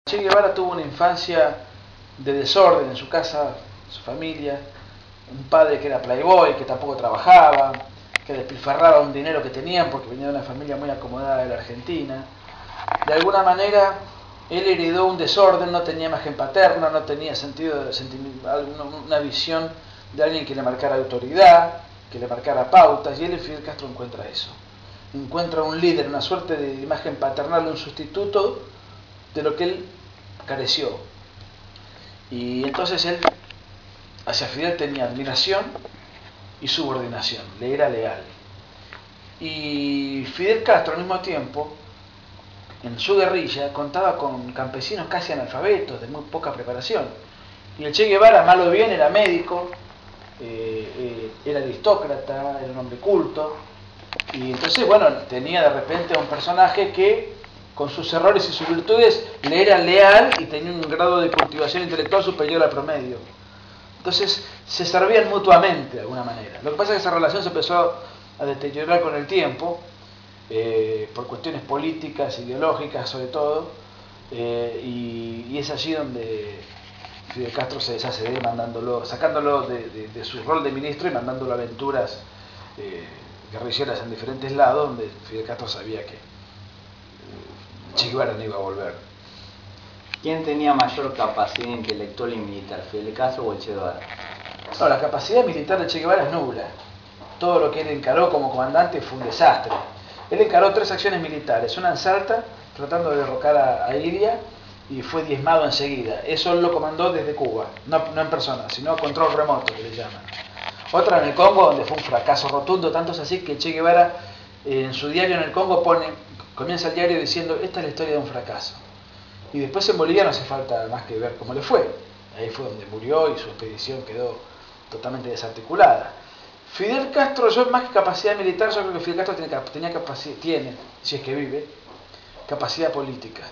Che Guevara tuvo una infancia de desorden en su casa, su familia, un padre que era playboy, que tampoco trabajaba, que despilfarraba un dinero que tenían porque venía de una familia muy acomodada de la Argentina. De alguna manera, él heredó un desorden, no tenía imagen paterna, no tenía sentido de una visión de alguien que le marcara autoridad, que le marcara pautas, y él en Fidel Castro encuentra eso. Encuentra un líder, una suerte de imagen paternal, un sustituto de lo que él careció. Y entonces él hacia Fidel tenía admiración y subordinación, le era leal. Y Fidel Castro al mismo tiempo, en su guerrilla, contaba con campesinos casi analfabetos, de muy poca preparación. Y el Che Guevara, mal o bien, era médico, era aristócrata, era un hombre culto. Y entonces, bueno, tenía de repente a un personaje que, con sus errores y sus virtudes, le era leal y tenía un grado de cultivación intelectual superior al promedio. Entonces, se servían mutuamente de alguna manera. Lo que pasa es que esa relación se empezó a deteriorar con el tiempo, por cuestiones políticas, ideológicas sobre todo, y es allí donde Fidel Castro se deshace de él, sacándolo de su rol de ministro y mandándolo a aventuras guerrilleras en diferentes lados, donde Fidel Castro sabía que Che Guevara no iba a volver. ¿Quién tenía mayor capacidad intelectual y militar, Fidel Castro o el Che Guevara? No, la capacidad militar de Che Guevara es nula. Todo lo que él encaró como comandante fue un desastre. Él encaró 3 acciones militares, una en Salta, tratando de derrocar a Iria, y fue diezmado enseguida. Eso él lo comandó desde Cuba, no en persona, sino a control remoto, que le llaman. Otra en el Congo, donde fue un fracaso rotundo, tanto es así que Che Guevara en su diario en el Congo comienza el diario diciendo: esta es la historia de un fracaso. Y después en Bolivia no hace falta más que ver cómo le fue. Ahí fue donde murió y su expedición quedó totalmente desarticulada. Fidel Castro, yo más que capacidad militar, yo creo que Fidel Castro tiene, si es que vive, capacidad política.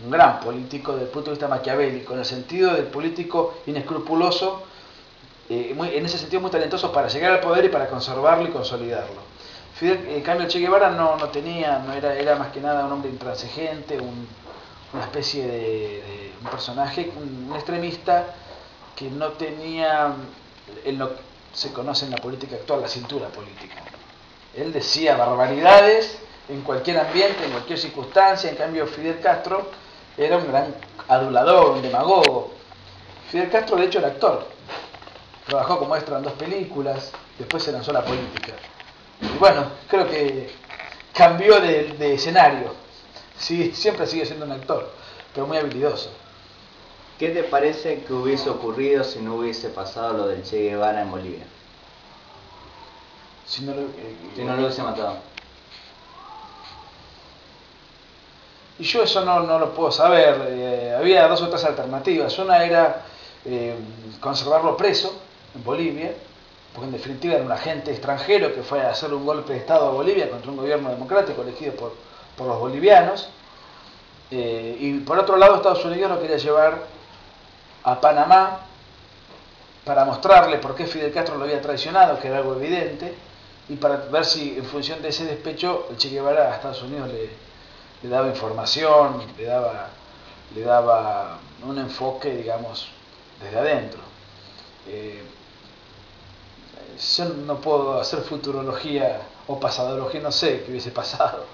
Un gran político desde el punto de vista maquiavélico, en el sentido del político inescrupuloso, en ese sentido muy talentoso para llegar al poder y para conservarlo y consolidarlo. Fidel, en cambio, Che Guevara era más que nada un hombre intransigente, una especie de un personaje, un extremista que no tenía en lo que se conoce en la política actual la cintura política. Él decía barbaridades en cualquier ambiente, en cualquier circunstancia. En cambio, Fidel Castro era un gran adulador, un demagogo. Fidel Castro de hecho era actor, trabajó como extra en 2 películas, después se lanzó a la política. Y bueno, creo que cambió de escenario. Sí, siempre sigue siendo un actor, pero muy habilidoso. ¿Qué te parece que hubiese ocurrido si no hubiese pasado lo del Che Guevara en Bolivia? Si no lo hubiese matado. Y yo eso no lo puedo saber. Había 2 o 3 alternativas. Una era conservarlo preso en Bolivia, porque en definitiva era un agente extranjero que fue a hacer un golpe de Estado a Bolivia contra un gobierno democrático elegido por los bolivianos. Y por otro lado, Estados Unidos lo quería llevar a Panamá para mostrarle por qué Fidel Castro lo había traicionado, que era algo evidente, y para ver si en función de ese despecho el Che Guevara a Estados Unidos le daba información, le daba un enfoque, digamos, desde adentro. Yo no puedo hacer futurología o pasadología, no sé qué hubiese pasado,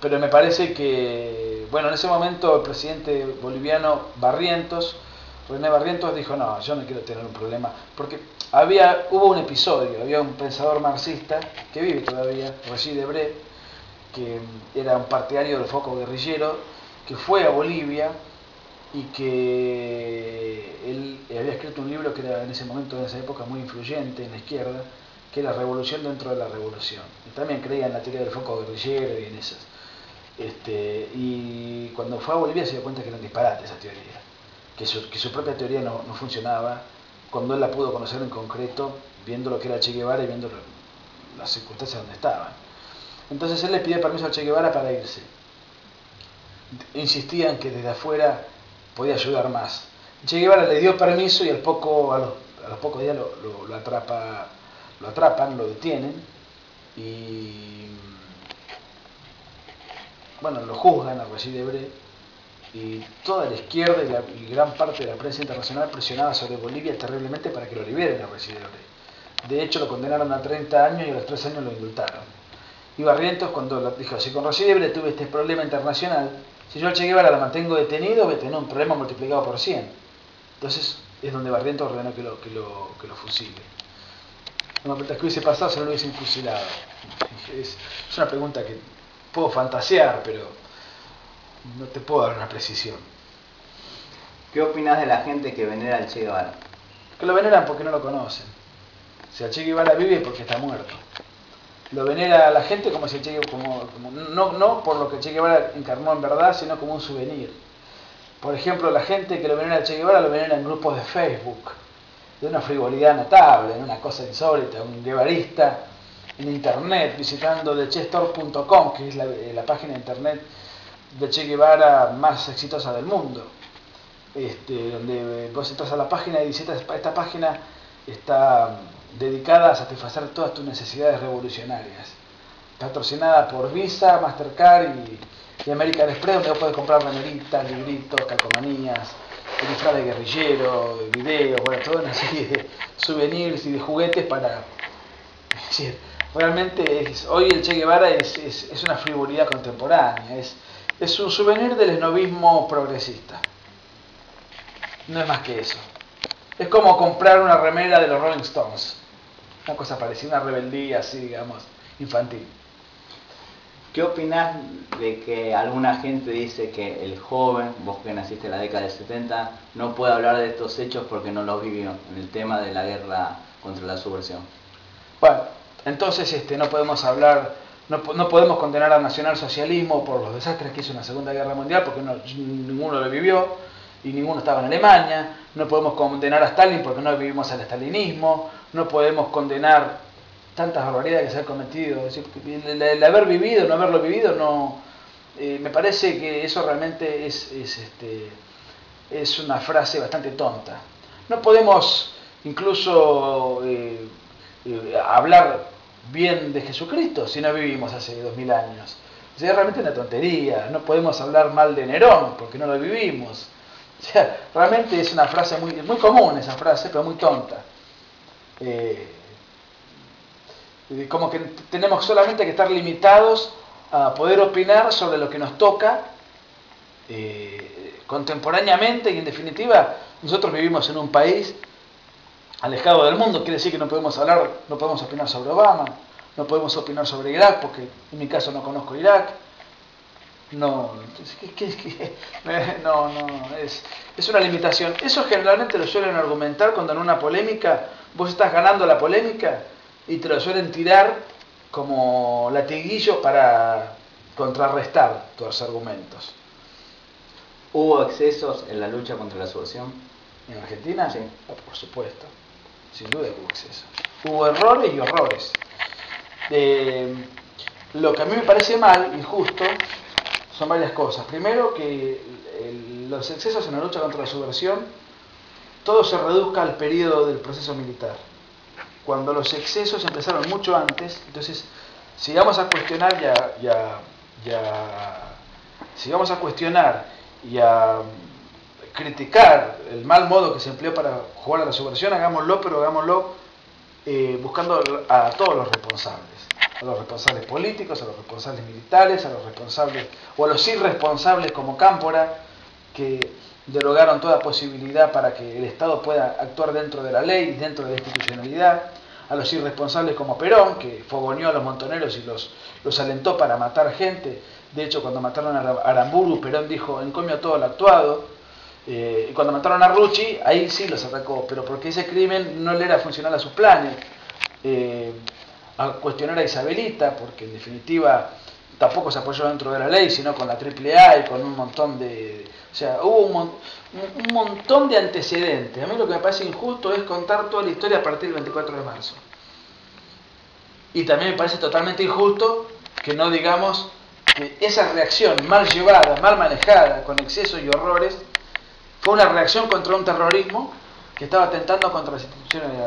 pero me parece que, bueno, en ese momento el presidente boliviano René Barrientos dijo: no, yo no quiero tener un problema, porque hubo un episodio, había un pensador marxista que vive todavía, Régis Debray, que era un partidario del foco guerrillero, que fue a Bolivia y que él había escrito un libro que era en ese momento, en esa época, muy influyente en la izquierda, que era Revolución dentro de la revolución. Y también creía en la teoría del foco guerrillero y en esas. Y cuando fue a Bolivia se dio cuenta que era un disparate esa teoría, que su propia teoría no funcionaba, cuando él la pudo conocer en concreto, viendo lo que era Che Guevara y viendo las circunstancias donde estaban. Entonces él le pidió permiso a Che Guevara para irse. Insistía en que desde afuera podía ayudar más. Che Guevara le dio permiso y a los pocos días lo atrapan, lo detienen y bueno, lo juzgan a Régis Debray y toda la izquierda y gran parte de la prensa internacional presionaba sobre Bolivia terriblemente para que lo liberen a Residebre. De hecho, lo condenaron a 30 años y a los 3 años lo indultaron. Y Barrientos, cuando dijo, si con Residebre tuve este problema internacional, si yo al Che Guevara lo mantengo detenido, voy a tener un problema multiplicado por 100. Entonces es donde Barrientos ordenó que lo fusile. Una pregunta que hubiese pasado si no lo hubiesen fusilado. Es una pregunta que puedo fantasear, pero no te puedo dar una precisión. ¿Qué opinas de la gente que venera al Che Guevara? Que lo veneran porque no lo conocen. Si el Che Guevara vive es porque está muerto. Lo venera a la gente como si el Che Guevara, no por lo que el Che Guevara encarnó en verdad, sino como un souvenir. Por ejemplo, la gente que lo venera al Che Guevara lo venera en grupos de Facebook, de una frivolidad notable, en una cosa insólita, un guevarista en internet visitando thechestore.com, que es la página de internet de Che Guevara más exitosa del mundo, donde vos entras a la página y dices, esta página está dedicada a satisfacer todas tus necesidades revolucionarias, patrocinada por Visa, Mastercard y American Express, donde vos podés comprar remeritas, libritos, calcomanías, disfraz de guerrillero, de videos, bueno, toda una serie de souvenirs y de juguetes para... Es decir, realmente hoy el Che Guevara es una frivolidad contemporánea, es un souvenir del esnovismo progresista. No es más que eso. Es como comprar una remera de los Rolling Stones. Una cosa parecida, una rebeldía así, digamos, infantil. ¿Qué opinás de que alguna gente dice que el joven, vos que naciste en la década del 70, no puede hablar de estos hechos porque no los vivió en el tema de la guerra contra la subversión? Bueno, entonces no podemos hablar, no podemos condenar al nacionalsocialismo por los desastres que hizo en la Segunda Guerra Mundial porque ninguno lo vivió y ninguno estaba en Alemania. No podemos condenar a Stalin porque no vivimos el stalinismo. No podemos condenar tantas barbaridades que se han cometido. Es decir, el haber vivido, no haberlo vivido, no, me parece que eso realmente es una frase bastante tonta. No podemos incluso hablar bien de Jesucristo si no vivimos hace 2000 años. O sea, es realmente una tontería. No podemos hablar mal de Nerón porque no lo vivimos. O sea, realmente es una frase muy común, esa frase, pero muy tonta. Como que tenemos solamente que estar limitados a poder opinar sobre lo que nos toca contemporáneamente, y en definitiva nosotros vivimos en un país alejado del mundo. Quiere decir que no podemos opinar sobre Obama, no podemos opinar sobre Irak, porque en mi caso no conozco Irak. Es una limitación. Eso generalmente lo suelen argumentar cuando en una polémica vos estás ganando la polémica y te lo suelen tirar como latiguillo para contrarrestar tus argumentos. ¿Hubo excesos en la lucha contra la subversión? ¿En Argentina? Sí. Por supuesto. Sin duda hubo excesos. Hubo errores y horrores. Lo que a mí me parece mal, injusto, son varias cosas. Primero, que los excesos en la lucha contra la subversión, todo se reduzca al periodo del proceso militar. Cuando los excesos empezaron mucho antes, entonces, si vamos a cuestionar y a criticar el mal modo que se empleó para jugar a la subversión, hagámoslo, pero hagámoslo buscando a todos los responsables. A los responsables políticos, a los responsables militares, a los responsables o a los irresponsables como Cámpora, que derogaron toda posibilidad para que el Estado pueda actuar dentro de la ley, dentro de la institucionalidad, a los irresponsables como Perón, que fogoneó a los montoneros y los alentó para matar gente. De hecho, cuando mataron a Aramburu, Perón dijo, encomio todo lo actuado. Y cuando mataron a Rucci, ahí sí los atacó, pero porque ese crimen no le era funcional a sus planes. A cuestionar a Isabelita, porque en definitiva tampoco se apoyó dentro de la ley, sino con la AAA y con un montón de... O sea, hubo un montón de antecedentes. A mí lo que me parece injusto es contar toda la historia a partir del 24 de marzo. Y también me parece totalmente injusto que no digamos que esa reacción mal llevada, mal manejada, con excesos y horrores, fue una reacción contra un terrorismo que estaba atentando contra las instituciones de la